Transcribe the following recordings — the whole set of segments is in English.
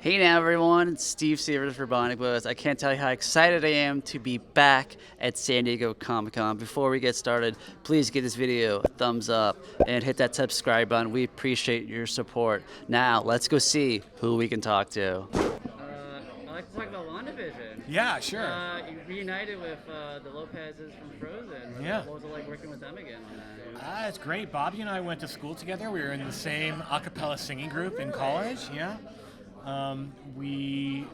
Hey now everyone, it's Steve Sievers for Bionic Buzz. I can't tell you how excited I am to be back at San Diego Comic-Con. Before we get started, please give this video a thumbs up and hit that subscribe button. We appreciate your support. Now, let's go see who we can talk to. I'd like to talk about WandaVision. Yeah, sure. You reunited with the Lopez's from Frozen. Yeah. What was it like working with them again on that? It's great. Bobby and I went to school together. We were in the same a cappella singing group in college. Yeah. We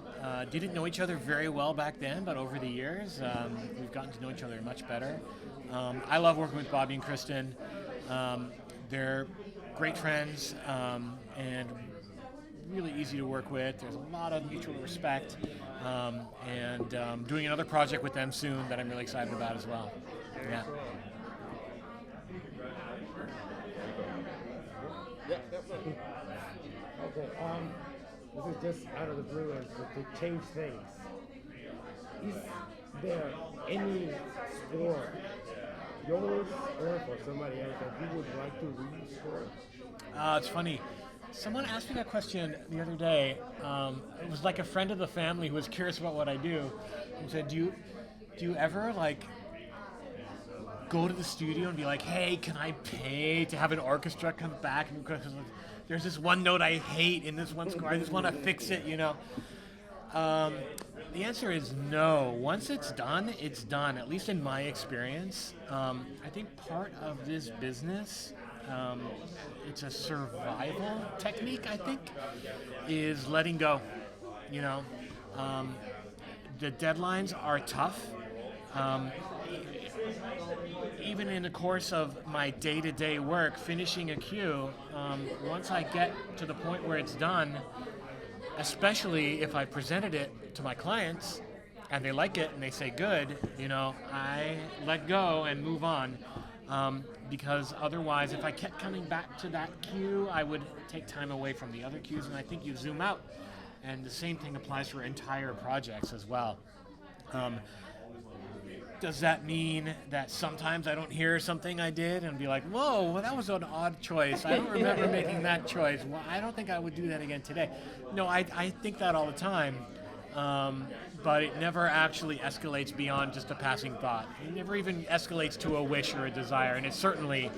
didn't know each other very well back then, but over the years, we've gotten to know each other much better. I love working with Bobby and Kristen. They're great friends and really easy to work with. There's a lot of mutual respect, and doing another project with them soon that I'm really excited about as well. Yeah. Okay, this is just out of the blue and to change things. Is there any score, yours or for somebody else, that you would like to re-score? It's funny. Someone asked me that question the other day. It was like a friend of the family who was curious about what I do, and said, "Do you ever like go to the studio and be like, hey, can I pay to have an orchestra come back because there's this one note I hate in this one score. I just want to fix it, you know." The answer is no. Once it's done, it's done, at least in my experience. I think part of this business, it's a survival technique, I think, is letting go. You know, the deadlines are tough. Even in the course of my day-to-day work, finishing a cue, once I get to the point where it's done, especially if I presented it to my clients and they like it and they say good, you know, I let go and move on. Because otherwise, if I kept coming back to that cue, I would take time away from the other cues, and I think you zoom out. And the same thing applies for entire projects as well. Does that mean that sometimes I don't hear something I did and be like, whoa, well, that was an odd choice. I don't remember making that choice. Well, I don't think I would do that again today. No, I think that all the time, but it never actually escalates beyond just a passing thought. It never even escalates to a wish or a desire, and it's certainly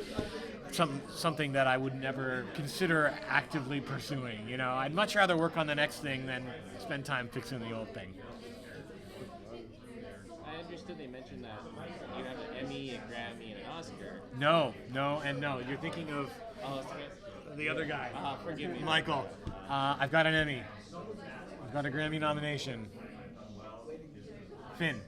something that I would never consider actively pursuing. You know, I'd much rather work on the next thing than spend time fixing the old thing. I understood they mentioned that you have an Emmy, a Grammy, and an Oscar. No. You're thinking of the other guy. Forgive me. Michael. I've got an Emmy. I've got a Grammy nomination. Finn.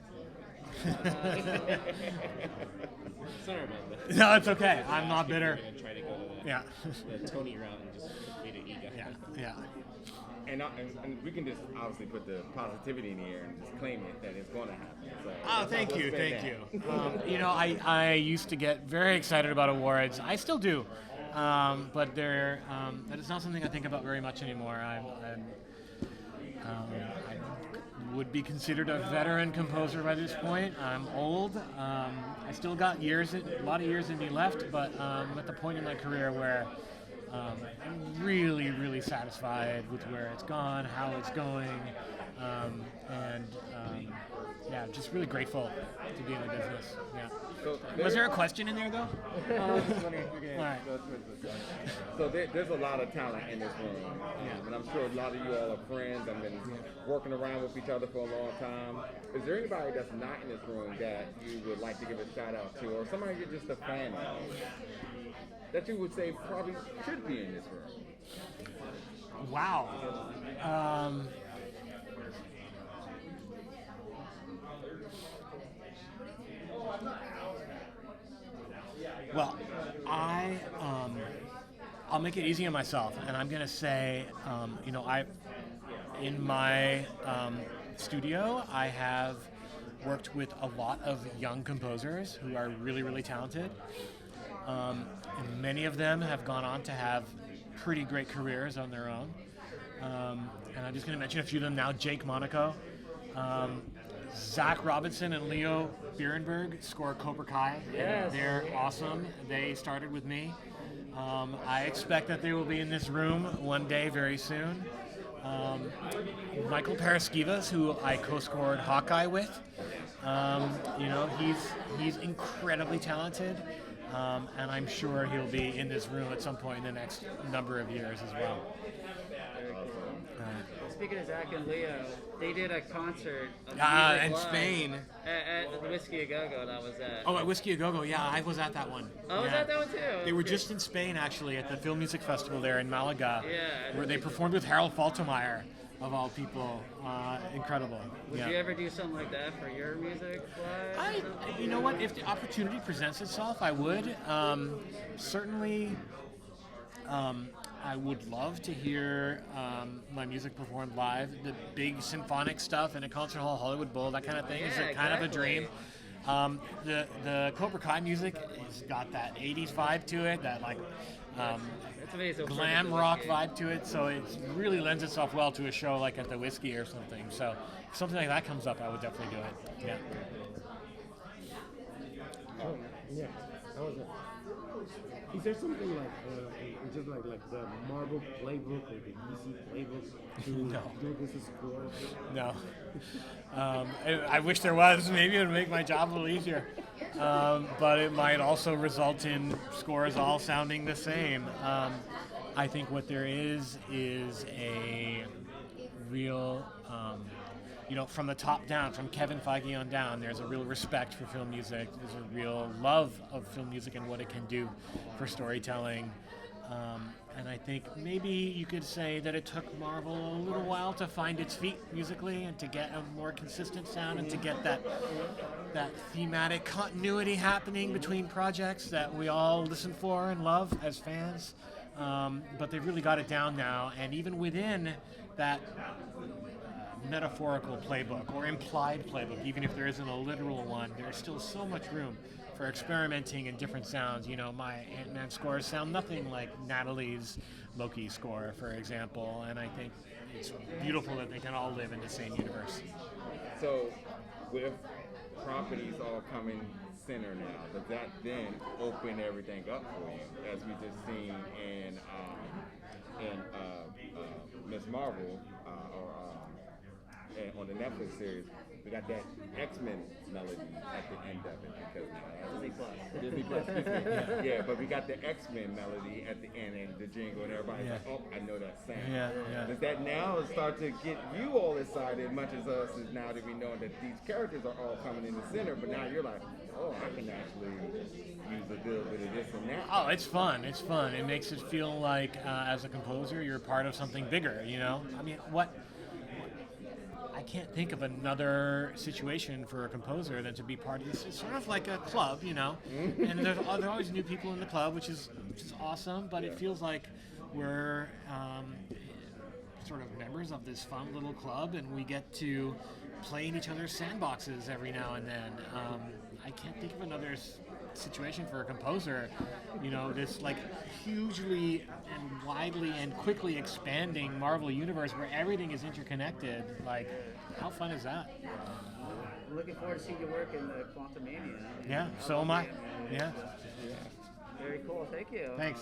Sorry about that. No, it's okay. I'm not bitter. We're gonna try to go to the, Yeah. the Tony round and just complete it. Yeah. And we can just obviously put the positivity in the air and just claim it that it's going to happen. So Oh, thank you. You know, I used to get very excited about awards. I still do, but that is not something I think about very much anymore. I would be considered a veteran composer by this point. I'm old. I still got a lot of years in me left, but I'm at the point in my career where I'm really, really satisfied with where it's gone, how it's going, and just really grateful to be in the business. Yeah. So Was there a question in there though? All right. So there's a lot of talent in this room, and I'm sure a lot of you all are friends and been working around with each other for a long time. Is there anybody that's not in this room that you would like to give a shout out to, or somebody you're just a fan of, that you would say probably should be in this room? Wow. Well, I'll make it easy on myself, and I'm gonna say, in my studio, I have worked with a lot of young composers who are really, really talented. And many of them have gone on to have pretty great careers on their own. And I'm just going to mention a few of them now. Jake Monaco, Zach Robinson and Leo Bierenberg score Cobra Kai. Yes. They're awesome. They started with me. I expect that they will be in this room one day very soon. Michael Paraskevas, who I co-scored Hawkeye with. You know, he's incredibly talented, and I'm sure he'll be in this room at some point in the next number of years as well. Very cool. Speaking of Zach and Leo, they did a concert of in music live Spain. at the Whiskey A Go Go. That was at. Oh, at Whiskey A Go Go, yeah, I was at that one. Oh, was Yeah. that one too? They were just in Spain, actually, at the Film Music Festival there in Malaga, Yeah. where they performed with Harold Faltermeyer, of all people. Incredible. Would Yeah. you ever do something like that for your music live? You know what? If the opportunity presents itself, I would. Certainly, I would love to hear my music performed live. The big symphonic stuff in a concert hall, Hollywood Bowl, that kind of thing is Yeah, kind of a exactly. dream. The Cobra Kai music has got that 80s vibe to it, that like It's amazing. glam rock vibe to it, so it really lends itself well to a show like at the Whiskey or something. So if something like that comes up, I would definitely do it. Yeah. Oh, yeah. How was it? Is there something like, just like the Marvel playbook or the DC playbook to No. do this score? No. I wish there was. Maybe it would make my job a little easier. But it might also result in scores all sounding the same. I think what there is a real, from the top down, from Kevin Feige on down, there's a real respect for film music. There's a real love of film music and what it can do for storytelling. And I think maybe you could say that it took Marvel a little while to find its feet musically and to get a more consistent sound and to get that thematic continuity happening between projects that we all listen for and love as fans. But they've really got it down now, and even within that metaphorical playbook or implied playbook, even if there isn't a literal one, there's still so much room for experimenting in different sounds. You know, my Ant-Man scores sound nothing like Natalie's Loki score, for example, and I think it's beautiful that they can all live in the same universe. So, with properties all coming center now, does that then open everything up for you, as we just seen in Miss Marvel and on the Netflix series? We got that X-Men melody at the end of it because Disney Plus. Excuse me. Yeah, but we got the X-Men melody at the end and the jingle, and everybody's like, "Oh, I know that sound." Yeah. Does that now start to get you all excited, much as us, is now that we know that these characters are all coming in the center, but now you're like, "Oh, I can actually use a little bit of this and that." Oh, it's fun. It's fun. It makes it feel like, as a composer, you're part of something bigger, you know? I mean, I can't think of another situation for a composer than to be part of this. It's sort of like a club, you know? And there are always new people in the club, which is awesome, but it feels like we're sort of members of this fun little club, and we get to play in each other's sandboxes every now and then. I can't think of another situation for a composer, you know, this like hugely and widely and quickly expanding Marvel universe where everything is interconnected. Like, how fun is that? Looking forward to seeing your work in the Quantumania. Yeah, so am I. Yeah. Very cool. Thank you. Thanks.